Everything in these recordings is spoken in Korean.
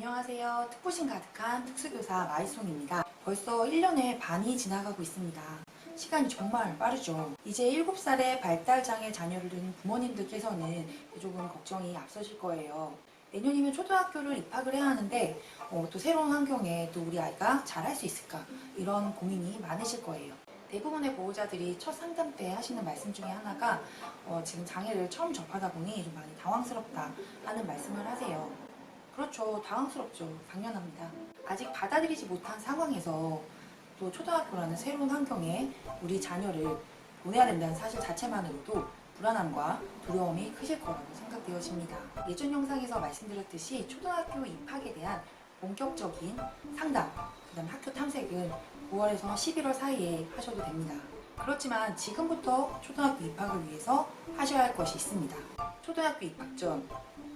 안녕하세요. 특보심 가득한 특수교사 마이송입니다. 벌써 1년의 반이 지나가고 있습니다. 시간이 정말 빠르죠. 이제 7살의 발달장애 자녀를 둔 부모님들께서는 조금 걱정이 앞서실 거예요. 내년이면 초등학교를 입학을 해야 하는데 또 새로운 환경에 또 우리 아이가 잘할 수 있을까 이런 고민이 많으실 거예요. 대부분의 보호자들이 첫 상담 때 하시는 말씀 중에 하나가 지금 장애를 처음 접하다 보니 좀 많이 당황스럽다 하는 말씀을 하세요. 그렇죠. 당황스럽죠. 당연합니다. 아직 받아들이지 못한 상황에서 또 초등학교라는 새로운 환경에 우리 자녀를 보내야 된다는 사실 자체만으로도 불안함과 두려움이 크실 거라고 생각되어집니다. 예전 영상에서 말씀드렸듯이 초등학교 입학에 대한 본격적인 상담, 그다음 학교 탐색은 9월에서 11월 사이에 하셔도 됩니다. 그렇지만 지금부터 초등학교 입학을 위해서 하셔야 할 것이 있습니다. 초등학교 입학 전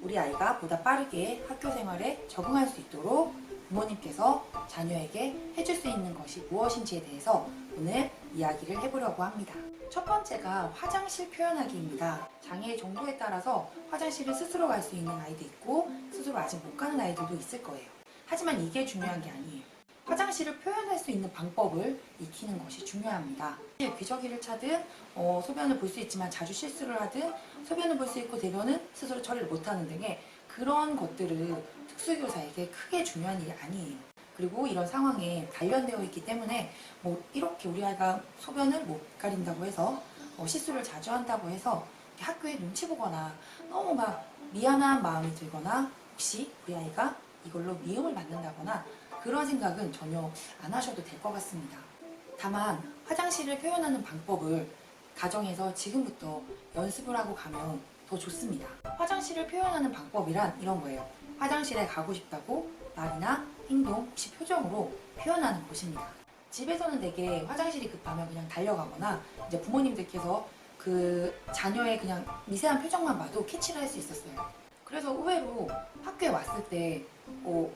우리 아이가 보다 빠르게 학교 생활에 적응할 수 있도록 부모님께서 자녀에게 해줄 수 있는 것이 무엇인지에 대해서 오늘 이야기를 해보려고 합니다. 첫 번째가 화장실 표현하기입니다. 장애의 정도에 따라서 화장실을 스스로 갈 수 있는 아이도 있고 스스로 아직 못 가는 아이들도 있을 거예요. 하지만 이게 중요한 게 아니에요. 화장실을 표현할 수 있는 방법을 익히는 것이 중요합니다. 귀저귀를 차든 소변을 볼 수 있지만 자주 실수를 하든 소변을 볼 수 있고 대변은 스스로 처리를 못하는 등의 그런 것들은 특수교사에게 크게 중요한 일이 아니에요. 그리고 이런 상황에 단련되어 있기 때문에 이렇게 우리 아이가 소변을 못 가린다고 해서 실수를 자주 한다고 해서 학교에 눈치 보거나 너무 막 미안한 마음이 들거나 혹시 우리 아이가 이걸로 미움을 받는다거나 그런 생각은 전혀 안 하셔도 될 것 같습니다. 다만 화장실을 표현하는 방법을 가정에서 지금부터 연습을 하고 가면 더 좋습니다. 화장실을 표현하는 방법이란 이런 거예요. 화장실에 가고 싶다고 말이나 행동, 혹시 표정으로 표현하는 것입니다. 집에서는 되게 화장실이 급하면 그냥 달려가거나 이제 부모님들께서 그 자녀의 그냥 미세한 표정만 봐도 캐치를 할 수 있었어요. 그래서 의외로 학교에 왔을 때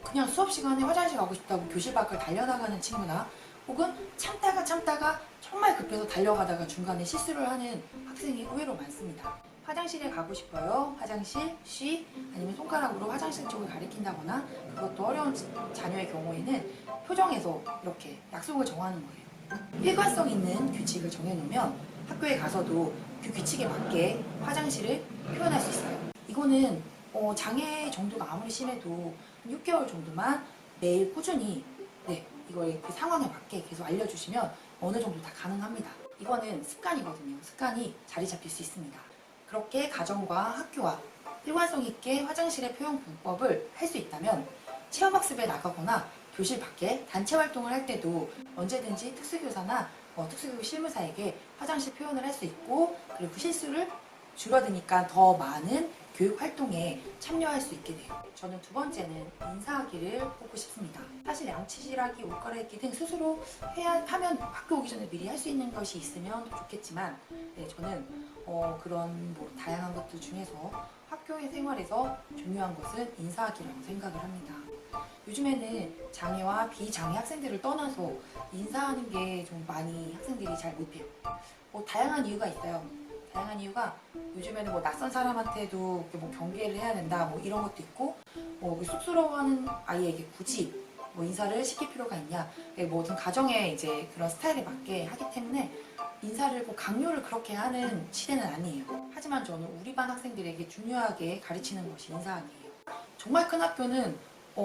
그냥 수업 시간에 화장실 가고 싶다고 교실 밖을 달려나가는 친구나 혹은 참다가 정말 급해서 달려가다가 중간에 실수를 하는 학생이 의외로 많습니다. 화장실에 가고 싶어요. 화장실, 쉬, 아니면 손가락으로 화장실 쪽을 가리킨다거나 그것도 어려운 자녀의 경우에는 표정에서 이렇게 약속을 정하는 거예요. 일관성 있는 규칙을 정해놓으면 학교에 가서도 그 규칙에 맞게 화장실을 표현할 수 있어요. 이거는 장애 정도가 아무리 심해도 6개월 정도만 매일 꾸준히 이걸 그 상황에 맞게 계속 알려주시면 어느 정도 다 가능합니다. 이거는 습관이거든요. 습관이 자리 잡힐 수 있습니다. 그렇게 가정과 학교와 일관성 있게 화장실의 표현 방법을 할 수 있다면 체험학습에 나가거나 교실 밖에 단체 활동을 할 때도 언제든지 특수교사나 특수교육 실무사에게 화장실 표현을 할 수 있고 그리고 그 실수를 줄어드니까 더 많은 교육 활동에 참여할 수 있게 돼요. 저는 두 번째는 인사하기를 꼽고 싶습니다. 사실 양치질하기, 옷 갈아입기 등 스스로 하면 학교 오기 전에 미리 할 수 있는 것이 있으면 좋겠지만 저는 그런 다양한 것들 중에서 학교의 생활에서 중요한 것은 인사하기라고 생각을 합니다. 요즘에는 장애와 비장애 학생들을 떠나서 인사하는 게 좀 많이 학생들이 잘 못해요. 다양한 이유가 있어요. 다양한 이유가 요즘에는 낯선 사람한테도 경계를 해야 된다 이런 것도 있고 쑥스러워하는 아이에게 굳이 인사를 시킬 필요가 있냐 모든 가정의 이제 그런 스타일에 맞게 하기 때문에 인사를 강요를 그렇게 하는 시대는 아니에요. 하지만 저는 우리 반 학생들에게 중요하게 가르치는 것이 인사하기예요. 정말 큰 학교는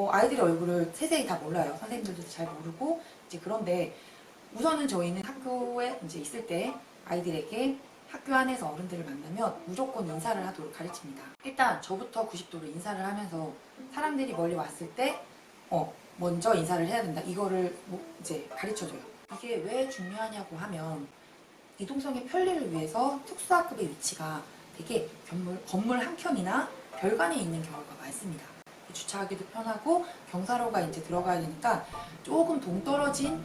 아이들의 얼굴을 세세히 다 몰라요. 선생님들도 잘 모르고 그런데 우선은 저희는 학교에 이제 있을 때 아이들에게 학교 안에서 어른들을 만나면 무조건 인사를 하도록 가르칩니다. 일단 저부터 90도로 인사를 하면서 사람들이 멀리 왔을 때 먼저 인사를 해야 된다. 이거를 이제 가르쳐줘요. 이게 왜 중요하냐고 하면 이동성의 편리를 위해서 특수학급의 위치가 되게 건물 한켠이나 별관에 있는 경우가 많습니다. 주차하기도 편하고 경사로가 이제 들어가야 되니까 조금 동떨어진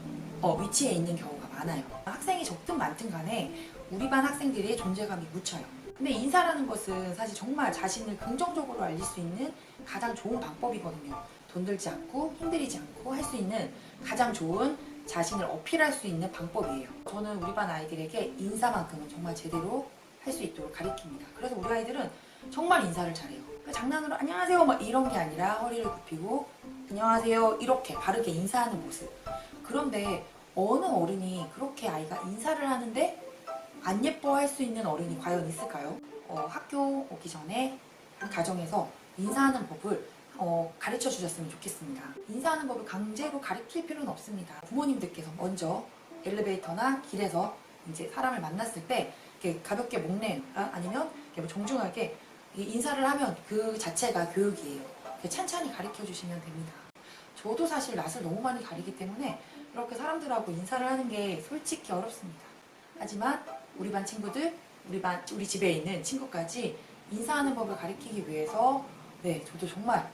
위치에 있는 경우가 많아요. 학생이 적든 많든 간에 우리 반 학생들의 존재감이 묻혀요. 근데 인사라는 것은 사실 정말 자신을 긍정적으로 알릴 수 있는 가장 좋은 방법이거든요. 돈 들지 않고 힘들이지 않고 할 수 있는 가장 좋은 자신을 어필할 수 있는 방법이에요. 저는 우리 반 아이들에게 인사만큼은 정말 제대로 할 수 있도록 가르칩니다. 그래서 우리 아이들은 정말 인사를 잘해요. 장난으로 안녕하세요 막 이런 게 아니라 허리를 굽히고 안녕하세요 이렇게 바르게 인사하는 모습. 그런데 어느 어른이 그렇게 아이가 인사를 하는데 안 예뻐할 수 있는 어른이 과연 있을까요? 학교 오기 전에 가정에서 인사하는 법을 가르쳐 주셨으면 좋겠습니다. 인사하는 법을 강제로 가르칠 필요는 없습니다. 부모님들께서 먼저 엘리베이터나 길에서 이제 사람을 만났을 때 이렇게 가볍게 목례 아니면 이렇게 정중하게 인사를 하면 그 자체가 교육이에요. 찬찬히 가르쳐 주시면 됩니다. 저도 사실 낯을 너무 많이 가리기 때문에 이렇게 사람들하고 인사를 하는 게 솔직히 어렵습니다. 하지만 우리 반 친구들, 우리 집에 있는 친구까지 인사하는 법을 가르치기 위해서 저도 정말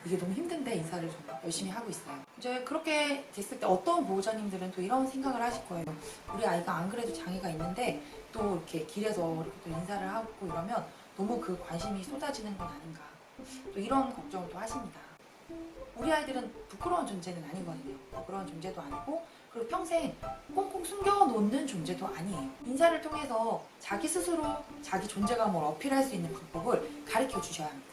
이게 너무 힘든데 인사를 좀 열심히 하고 있어요. 이제 그렇게 됐을 때 어떤 보호자님들은 또 이런 생각을 하실 거예요. 우리 아이가 안 그래도 장애가 있는데 또 이렇게 길에서 이렇게 또 인사를 하고 이러면 너무 그 관심이 쏟아지는 건 아닌가. 또 이런 걱정을 또 하십니다. 우리 아이들은 부끄러운 존재는 아니거든요. 부끄러운 존재도 아니고 그리고 평생 꽁꽁 숨겨놓는 존재도 아니에요. 인사를 통해서 자기 스스로 자기 존재감을 어필할 수 있는 방법을 가르쳐 주셔야 합니다.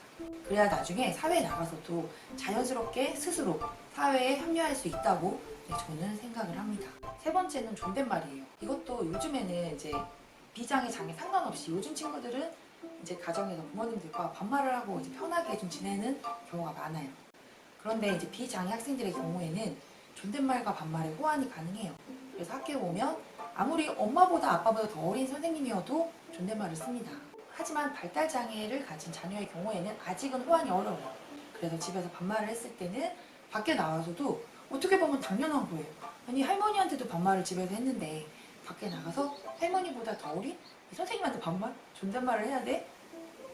그래야 나중에 사회에 나가서도 자연스럽게 스스로 사회에 합류할 수 있다고 저는 생각을 합니다. 세 번째는 존댓말이에요. 이것도 요즘에는 이제 비장애 장애 상관없이 요즘 친구들은 이제 가정에서 부모님들과 반말을 하고 이제 편하게 좀 지내는 경우가 많아요. 그런데 이제 비장애 학생들의 경우에는 존댓말과 반말의 호환이 가능해요. 그래서 학교에 오면 아무리 엄마보다 아빠보다 더 어린 선생님이어도 존댓말을 씁니다. 하지만 발달장애를 가진 자녀의 경우에는 아직은 호환이 어려워요. 그래서 집에서 반말을 했을 때는 밖에 나와서도 어떻게 보면 당연한 거예요. 아니 할머니한테도 반말을 집에서 했는데 밖에 나가서 할머니보다 더 어린 선생님한테 반말? 존댓말을 해야 돼?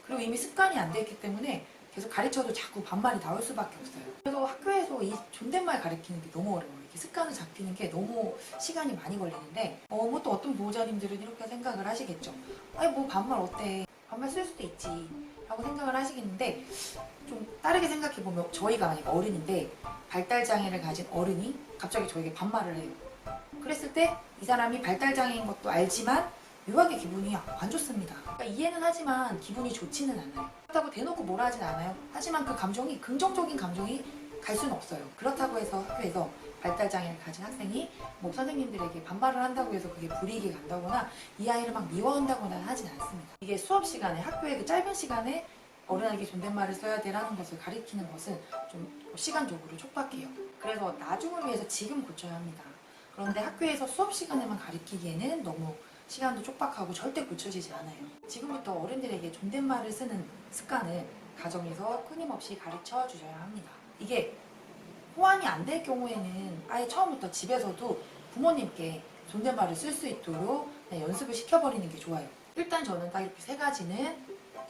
그리고 이미 습관이 안 돼 있기 때문에 계속 가르쳐도 자꾸 반말이 나올 수밖에 없어요. 그래서 학교에서 이 존댓말 가르치는 게 너무 어려워요. 이렇게 습관을 잡히는 게 너무 시간이 많이 걸리는데 뭐 또 어떤 보호자님들은 이렇게 생각을 하시겠죠. 아니 뭐 반말 어때? 반말 쓸 수도 있지 라고 생각을 하시겠는데 좀 다르게 생각해보면 저희가 만약 어른인데 발달장애를 가진 어른이 갑자기 저에게 반말을 해요. 그랬을 때 이 사람이 발달장애인 것도 알지만 묘하게 기분이 안 좋습니다. 그러니까 이해는 하지만 기분이 좋지는 않아요. 그렇다고 대놓고 뭐라 하진 않아요. 하지만 그 감정이 긍정적인 감정이 갈 수는 없어요. 그렇다고 해서 학교에서 발달장애를 가진 학생이 뭐 선생님들에게 반발을 한다고 해서 그게 불이익이 간다거나 이 아이를 막 미워한다거나 하진 않습니다. 이게 수업 시간에 학교의 그 짧은 시간에 어른에게 존댓말을 써야 되라는 것을 가리키는 것은 좀 시간적으로 촉박해요. 그래서 나중을 위해서 지금 고쳐야 합니다. 그런데 학교에서 수업 시간에만 가리키기에는 너무 시간도 촉박하고 절대 고쳐지지 않아요. 지금부터 어른들에게 존댓말을 쓰는 습관을 가정에서 끊임없이 가르쳐 주셔야 합니다. 이게 호환이 안 될 경우에는 아예 처음부터 집에서도 부모님께 존댓말을 쓸 수 있도록 연습을 시켜버리는 게 좋아요. 일단 저는 딱 이렇게 세 가지는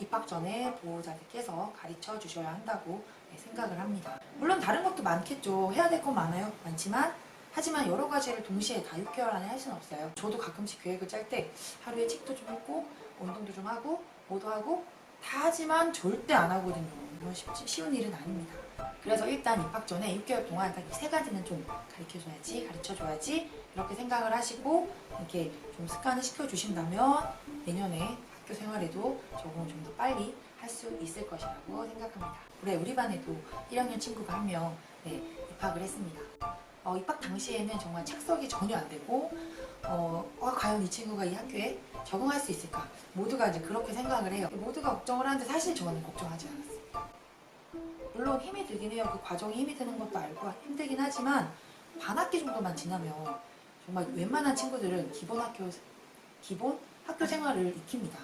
입학 전에 보호자들께서 가르쳐 주셔야 한다고 생각을 합니다. 물론 다른 것도 많겠죠. 해야 될 건 많아요. 많지만 하지만 여러 가지를 동시에 다 6개월 안에 할 수는 없어요. 저도 가끔씩 계획을 짤 때 하루에 책도 좀 읽고 운동도 좀 하고 뭐도 하고 다 하지만 절대 안 하거든요. 이건 쉬운 일은 아닙니다. 그래서 일단 입학 전에 6개월 동안 딱 이 세 가지는 좀 가르쳐줘야지 이렇게 생각을 하시고 이렇게 좀 습관을 시켜주신다면 내년에 학교 생활에도 적응을 좀 더 빨리 할 수 있을 것이라고 생각합니다. 올해 우리 반에도 1학년 친구가 한 명 입학을 했습니다. 입학 당시에는 정말 착석이 전혀 안 되고 과연 이 친구가 이 학교에 적응할 수 있을까? 모두가 이제 그렇게 생각을 해요. 모두가 걱정을 하는데 사실 저는 걱정하지 않았어요. 물론 힘이 들긴 해요. 그 과정이 힘이 드는 것도 알고 힘들긴 하지만 반학기 정도만 지나면 정말 웬만한 친구들은 기본 학교 생활을 익힙니다.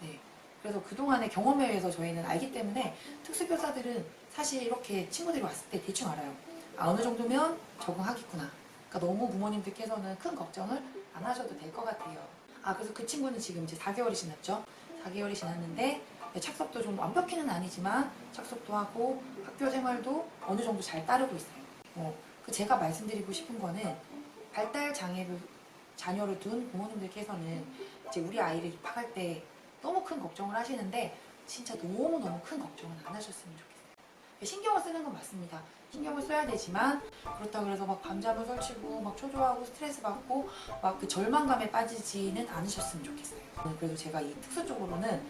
네. 그래서 그동안의 경험에 의해서 저희는 알기 때문에 특수교사들은 사실 이렇게 친구들이 왔을 때 대충 알아요. 어느 정도면 적응하겠구나. 그러니까 너무 부모님들께서는 큰 걱정을 안 하셔도 될 것 같아요. 그래서 그 친구는 지금 이제 4개월이 지났죠. 4개월이 지났는데 착석도 좀 완벽히는 아니지만 착석도 하고 학교 생활도 어느 정도 잘 따르고 있어요. 제가 말씀드리고 싶은 거는 발달 장애를 자녀를 둔 부모님들께서는 이제 우리 아이를 입학할 때 너무 큰 걱정을 하시는데 진짜 너무너무 큰 걱정은 안 하셨으면 좋겠어요. 신경을 쓰는 건 맞습니다. 신경을 써야 되지만 그렇다고 해서 막 밤잠을 설치고 막 초조하고 스트레스 받고 막 그 절망감에 빠지지는 않으셨으면 좋겠어요. 그래도 제가 이 특수 쪽으로는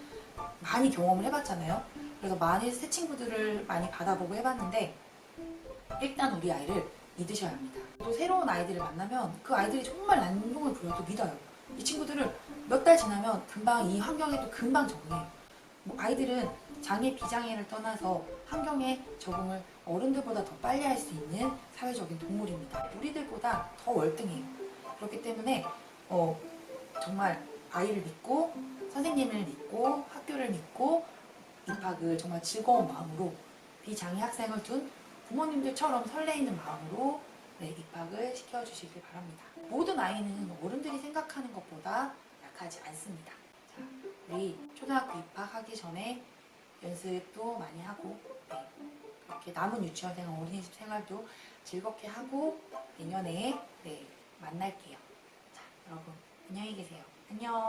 많이 경험을 해봤잖아요. 그래서 많은 새 친구들을 많이 받아보고 해봤는데 일단 우리 아이를 믿으셔야 합니다. 또 새로운 아이들을 만나면 그 아이들이 정말 난동을 부려도 믿어요. 이 친구들을 몇 달 지나면 금방 이 환경에 또 금방 적응해요. 뭐 아이들은 장애 비장애를 떠나서 환경에 적응을 어른들보다 더 빨리 할 수 있는 사회적인 동물입니다. 우리들보다 더 월등해요. 그렇기 때문에 정말 아이를 믿고 선생님을 믿고 학교를 믿고 입학을 정말 즐거운 마음으로 비장애 학생을 둔 부모님들처럼 설레이는 마음으로 입학을 시켜주시길 바랍니다. 모든 아이는 어른들이 생각하는 것보다 약하지 않습니다. 자, 우리 초등학교 입학하기 전에 연습도 많이 하고 이렇게 남은 유치원 생활, 어린이집 생활도 즐겁게 하고 내년에 만날게요. 자, 여러분 안녕히 계세요. 안녕.